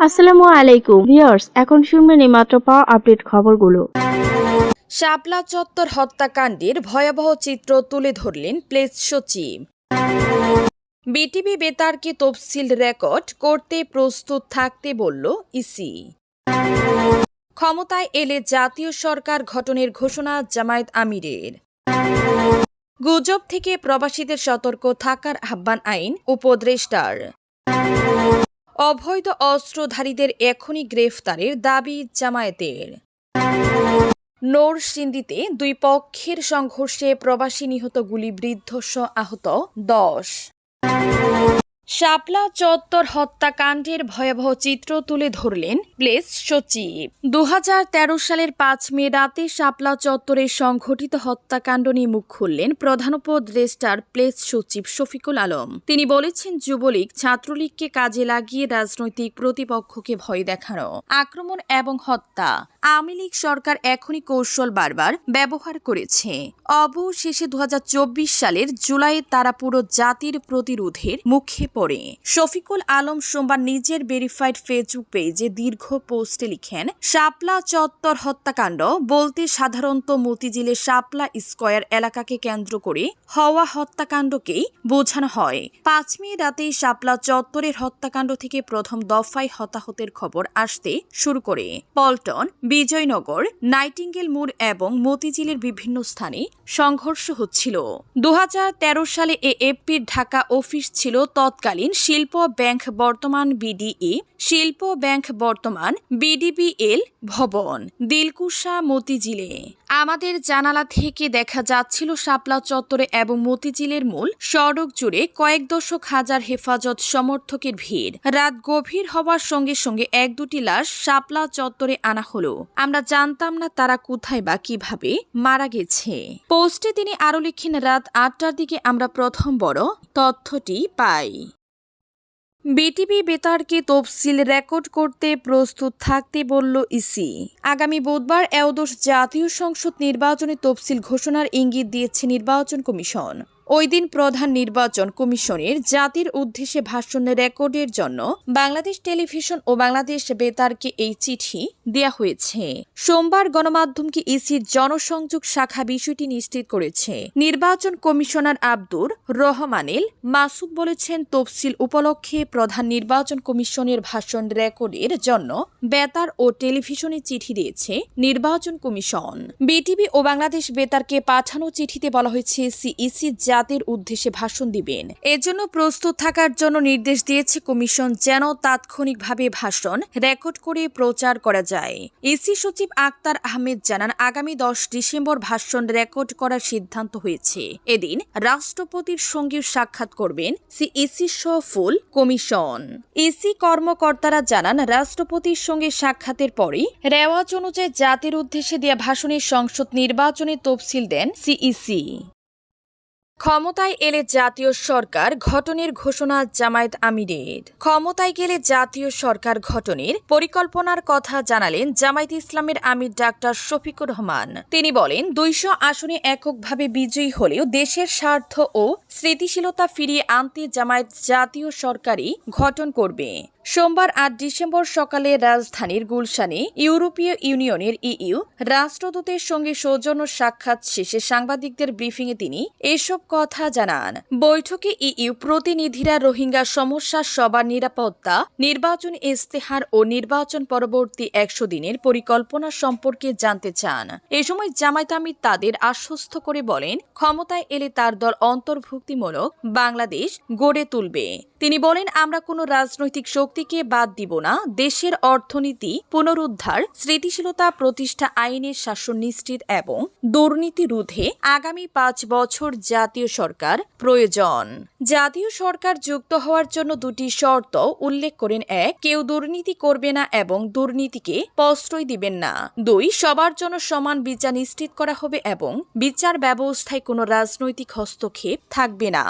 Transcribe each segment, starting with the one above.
আসসালামু আলাইকুম ভিউয়ার্স, এখন শুনবেন এই মাত্র পাওয়া আপডেট খবরগুলো। শাপলা চত্বর হত্যাকাণ্ডের ভয়াবহ চিত্র তুলে ধরলেন প্রেস সচিব। বিটিভি বেতারকে তফসিল রেকর্ড করতে প্রস্তুত থাকতে বলল ইসি। ক্ষমতায় এলে জাতীয় সরকার গঠনের ঘোষণা জামায়াত আমিরের। গুজব থেকে প্রবাসীদের সতর্ক থাকার আহ্বান আইন উপদেষ্টার। অবৈধ অস্ত্রধারীদের এখনই গ্রেফতারের দাবি জামায়াতের। নরসিংদীতে দুই পক্ষের সংঘর্ষে প্রবাসী নিহত গুলিবিদ্ধ আহত 10। শাপলা চত্বর হত্যাকাণ্ডের ভয়াবহ চিত্র তুলে ধরলেন প্রেস সচিব। 2013 সালের 5 মে রাতে শাপলা চত্বরে সংঘটিত হত্যাকাণ্ড নিয়ে মুখ খুললেন প্রধান উপদেষ্টার প্রেস সচিব শফিকুল আলম। তিনি বলেছেন, যুবলীগ ছাত্রলীগকে কাজে লাগিয়ে রাজনৈতিক প্রতিপক্ষকে ভয় দেখানো, আক্রমণ এবং হত্যা আওয়ামী লীগ সরকার এখনই কৌশল বারবার ব্যবহার করেছে। অবশেষে 2024 সালের জুলাইয়ে তারা পুরো জাতির প্রতিরোধের মুখে পড়ে। শফিকুল আলম সোমবার নিজের ভেরিফাইড ফেসবুক পেজে দীর্ঘ পোস্টে লিখেন, শাপলা চত্বর হত্যাকাণ্ড বলতে সাধারণত মতিঝিলের শাপলা স্কয়ার এলাকাকে কেন্দ্র করে হওয়া হত্যাকাণ্ডকেই বোঝানো হয়। 5 মে রাতে শাপলা চত্বরের হত্যাকাণ্ড থেকে প্রথম দফায় হতাহতের খবর আসতে শুরু করে। পল্টন, বিজয়নগর, নাইটিঙ্গেল মোড় এবং মতিঝিলের বিভিন্ন স্থানে সংঘর্ষ হচ্ছিল। 2013 সালে এএফপির ঢাকা অফিস ছিল তৎকালীন শিল্প ব্যাংক, বর্তমান বিডিই শিল্প ব্যাংক, বর্তমান বিডিবিএল ভবন, দিলকুশা, মতিঝিলে। আমাদের জানালা থেকে দেখা যাচ্ছিল শাপলা চত্বরে এবং মতিঝিলের মূল সড়ক জুড়ে কয়েক দশক হাজার হেফাজত সমর্থকের ভিড়। রাত গভীর হওয়ার সঙ্গে সঙ্গে 1-2টি লাশ শাপলা চত্বরে আনা হলো। আমরা জানতাম না তারা কোথায় বা কিভাবে মারা গেছে। পোস্টে তিনি আরো লিখেন, রাত 8টার দিকে আমরা প্রথম বড় তথ্যটি পাই। বিটিভি বেতারকে তফসিল রেকর্ড করতে প্রস্তুত থাকতে বলল ইসি। আগামী বুধবার একাদশ জাতীয় সংসদ নির্বাচনে তফসিল ঘোষণার ইঙ্গিত দিয়েছে নির্বাচন কমিশন। ওই দিন প্রধান নির্বাচন কমিশনের জাতির উদ্দেশ্যে ভাষণ রেকর্ডের জন্য বাংলাদেশ টেলিভিশন ও বাংলাদেশ বেতারকে এই চিঠি দেয়া হয়েছে। সোমবার গণমাধ্যমকে ইসির জনসংযোগ শাখা বিষয়টি নিশ্চিত করেছে। নির্বাচন কমিশনার আব্দুর রহমানেল মাসুদ বলেছেন, তফসিল উপলক্ষে প্রধান নির্বাচন কমিশনের ভাষণ রেকর্ডের জন্য বেতার ও টেলিভিশনে চিঠি দিয়েছে নির্বাচন কমিশন। বিটিভি ও বাংলাদেশ বেতারকে পাঠানো চিঠিতে বলা হয়েছে, সিইসি জাতির উদ্দেশ্যে ভাষণ দিবেন। এজন্য প্রস্তুত থাকার জন্য নির্দেশ দিয়েছে কমিশন, যেন তাৎক্ষণিকভাবে ভাষণ রেকর্ড করে প্রচার করা যায়। ইসি সচিব আক্তার আহমেদ জানান, আগামী 10 ডিসেম্বর ভাষণ রেকর্ড করার সিদ্ধান্ত হয়েছে। এদিন রাষ্ট্রপতির সঙ্গে সাক্ষাৎ করবেন সিইসি সহ ফুল কমিশন। ইসি কর্মকর্তারা জানান, রাষ্ট্রপতির সঙ্গে সাক্ষাতের পরই রেওয়াজ অনুযায়ী জাতির উদ্দেশ্যে দেয়া ভাষণের সংসদ নির্বাচনে তফসিল দেন সিইসি। ক্ষমতায় এলে জাতীয় সরকার গঠনের ঘোষণা জামায়াত আমিরের। ক্ষমতায় গেলে জাতীয় সরকার গঠনের পরিকল্পনার কথা জানালেন জামায়াতে ইসলামের আমির ডাক্তার শফিকুর রহমান। তিনি বলেন, 200 আসনে এককভাবে বিজয়ী হলেও দেশের স্বার্থ ও স্থিতিশীলতা ফিরিয়ে আনতে জামায়াত জাতীয় সরকারই গঠন করবে। সোমবার 8 ডিসেম্বর সকালে রাজধানীর গুলশানে ইউরোপীয় ইউনিয়নের ইইউ রাষ্ট্রদূতের সঙ্গে সৌজন্য সাক্ষাৎ শেষে সাংবাদিকদের ব্রিফিংয়ে তিনি এসব কথা জানান। বৈঠকে ইইউ প্রতিনিধিরা রোহিঙ্গা সমস্যা, সবার নিরাপত্তা, নির্বাচন ইস্তেহার ও নির্বাচন পরবর্তী 100 দিনের পরিকল্পনা সম্পর্কে জানতে চান। এ সময় জামায়াত আমির তাদের আশ্বস্ত করে বলেন, ক্ষমতায় এলে তার দল অন্তর্ভুক্তিমূলক বাংলাদেশ গড়ে তুলবে। তিনি বলেন, আমরা কোনো রাজনৈতিক শক্তিকে বাদ দিব না। দেশের অর্থনীতি পুনরুদ্ধার, স্থিতিশীলতা প্রতিষ্ঠা, আইনের শাসন নিশ্চিত এবং দুর্নীতি রোধে আগামী 5 বছর জাতীয় সরকার প্রয়োজন। জাতীয় সরকার যুক্ত হওয়ার জন্য 2টি শর্ত উল্লেখ করেন। 1, কেউ দুর্নীতি করবে না এবং দুর্নীতিকে প্রশ্রয় দিবেন না। 2, সবার জন্য সমান বিচার নিশ্চিত করা হবে এবং বিচার ব্যবস্থায় কোনো রাজনৈতিক হস্তক্ষেপ থাকবে না।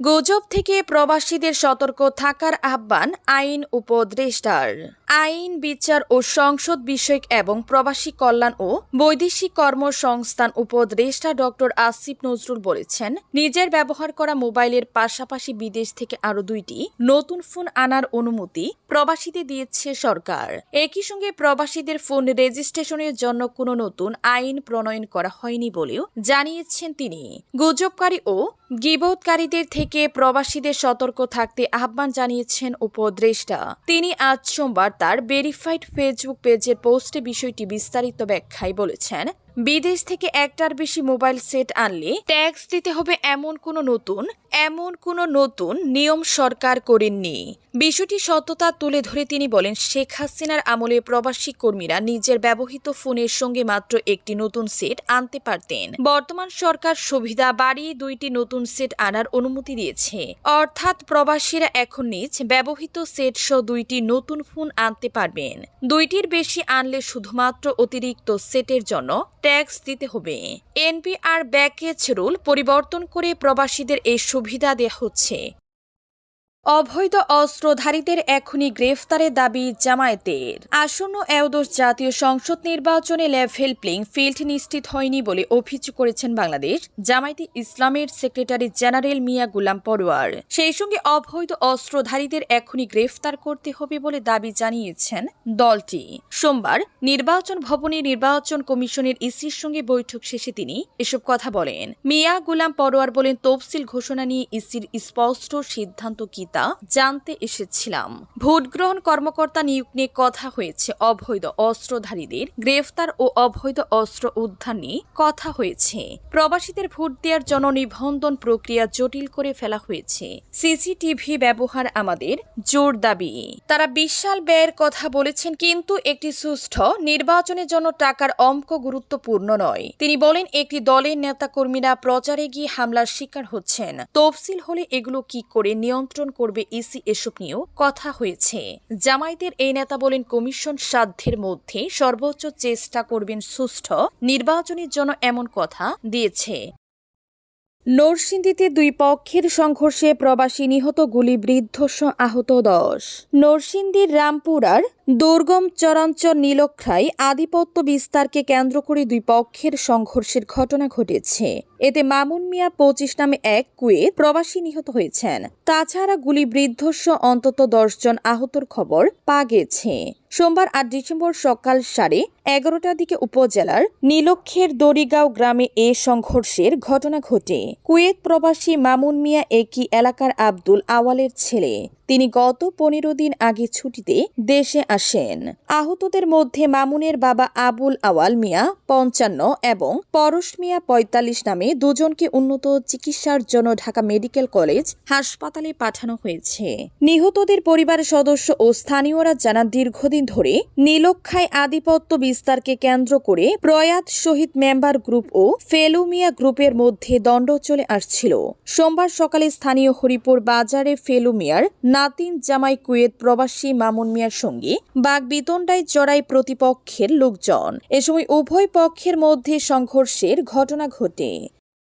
গুজব থেকে প্রবাসীদের সতর্ক থাকার আহ্বান আইন উপদেষ্টার। আইন, বিচার ও সংসদ বিষয়ক এবং প্রবাসী কল্যাণ ও বৈদেশিক কর্মসংস্থান উপদেষ্টা ডক্টর আসিফ নজরুল বলেছেন, নিজের ব্যবহার করা মোবাইলের পাশাপাশি বিদেশ থেকে আরও 2টি নতুন ফোন আনার অনুমতি প্রবাসীদের দিয়েছে সরকার। একই সঙ্গে প্রবাসীদের ফোন রেজিস্ট্রেশনের জন্য কোনো নতুন আইন প্রণয়ন করা হয়নি বলেও জানিয়েছেন তিনি। গুজবকারী ও গীবতকারীদের থেকে প্রবাসীদের সতর্ক থাকতে আহ্বান জানিয়েছেন উপদেষ্টা। তিনি আজ সোমবার তার ভেরিফাইড ফেসবুক পেজের পোস্টে বিষয়টি বিস্তারিত ব্যাখ্যায় বলেছেন, বিদেশ থেকে একটার বেশি মোবাইল সেট আনলে ট্যাক্স দিতে হবে এমন কোনো নতুন নিয়ম সরকার করেননি। বিষয়টি সত্যতা তুলে ধরে তিনি বলেন, শেখ হাসিনার আমলে প্রবাসী কর্মীরা নিজের ব্যবহৃত ফোনের সঙ্গে মাত্র একটি নতুন সেট আনতে পারতেন। বর্তমান সরকার সুবিধা বাড়িয়ে 2টি নতুন সেট আনার অনুমতি দিয়েছে। অর্থাৎ প্রবাসীরা এখন নিজ ব্যবহৃত সেট সহ 2টি নতুন ফোন আনতে পারবেন। 2টির বেশি আনলে শুধুমাত্র অতিরিক্ত সেটের জন্য ট্যাক্স দিতে হবে। এনপিআর ব্যাকেজ রুল পরিবর্তন করে প্রবাসীদের এই সুবিধা দেওয়া হচ্ছে। অবৈধ অস্ত্রধারীদের এখনই গ্রেফতারের দাবি জামায়াতের। আসন্ন ত্রয়োদশ জাতীয় সংসদ নির্বাচনে লেভেল প্লেইং ফিল্ড নিশ্চিত হয়নি বলে অভিযোগ করেছেন বাংলাদেশ জামায়াতে ইসলামের সেক্রেটারি জেনারেল মিয়া গুলাম পরোয়ার। সেই সঙ্গে অবৈধ অস্ত্রধারীদের এখনই গ্রেফতার করতে হবে বলে দাবি জানিয়েছেন দলটি। সোমবার নির্বাচন ভবনে নির্বাচন কমিশনের ইসির সঙ্গে বৈঠক শেষে তিনি এসব কথা বলেন। মিয়া গুলাম পরোয়ার বলেন, তফসিল ঘোষণা নিয়ে ইসির স্পষ্ট সিদ্ধান্ত কি জানতে এসেছিলাম। ভোট গ্রহণ কর্মকর্তা নিয়োগ নিয়ে কথা হয়েছে, অবৈধ অস্ত্রধারীদের গ্রেফতার ও অবৈধ অস্ত্র উদ্ধার নিয়ে কথা হয়েছে। প্রবাসীদের ভোট দেওয়ার জন্য নিবন্ধন প্রক্রিয়া জটিল করে ফেলা হয়েছে। সিসিটিভি ব্যবহার আমাদের জোর দাবি। তারা বিশাল ব্যয়ের কথা বলেছেন, কিন্তু একটি সুষ্ঠু নির্বাচনের জন্য টাকার অঙ্ক গুরুত্বপূর্ণ নয়। তিনি বলেন, একটি দলের নেতাকর্মীরা প্রচারে গিয়ে হামলার শিকার হচ্ছেন। তফসিল হলে এগুলো কি করে নিয়ন্ত্রণ করবে ইসি, এসব নিয়েও কথা হয়েছে। জামায়াতের এই নেতা বলেন, কমিশন সাধ্যের মধ্যে সর্বোচ্চ চেষ্টা করবেন সুষ্ঠু নির্বাচনের জন্য এমন কথা দিয়েছে। নরসিংদীতে 2 পক্ষের সংঘর্ষে প্রবাসী নিহত, গুলিবিদ্ধ আহত 10। নরসিংদীর রামপুরার দুর্গম চরাঞ্চল নীলক্ষায় আধিপত্য বিস্তারকে কেন্দ্র করে 2 পক্ষের সংঘর্ষের ঘটনা ঘটেছে। এতে মামুন মিয়া 25 নামে এক কুয়েত প্রবাসী নিহত হয়েছেন। তাছাড়া গুলিবিদ্ধ অন্তত 10 জন আহতর খবর পাওয়া গেছে। সোমবার 8 ডিসেম্বর সকাল 11:30টার দিকে উপজেলার নীলক্ষের দড়িগাঁও গ্রামে এ সংঘর্ষের ঘটনা ঘটে। কুয়েত প্রবাসী মামুন মিয়া একই এলাকার আব্দুল আওয়ালের ছেলে। তিনি গত 15 দিন আগে ছুটিতে দেশে আসেন। আহতদের মধ্যে মামুনের বাবা আবুল আওয়াল মিয়া 55 এবং পরশ মিয়া 45 নামে 2 জনকে উন্নত চিকিৎসার জন্য ঢাকা মেডিকেল কলেজ হাসপাতালে পাঠানো হয়েছে। নিহতদের পরিবারের সদস্য ও স্থানীয়রা জানান, দীর্ঘদিন ধরে নীলক্ষায় আধিপত্য বিস্তারকে কেন্দ্র করে প্রয়াত শহীদ মেম্বার গ্রুপ ও ফেলুমিয়া গ্রুপের মধ্যে দ্বন্দ্ব চলে আসছিল। সোমবার সকালে স্থানীয় হরিপুর বাজারে ফেলুমিয়ার নাতিন জামাই কুয়েত প্রবাসী মামুন মিয়ার সঙ্গে বাগবিতণ্ডায় জড়ায় প্রতিপক্ষের লোকজন। এ সময় উভয় পক্ষের মধ্যে সংঘর্ষের ঘটনা ঘটে।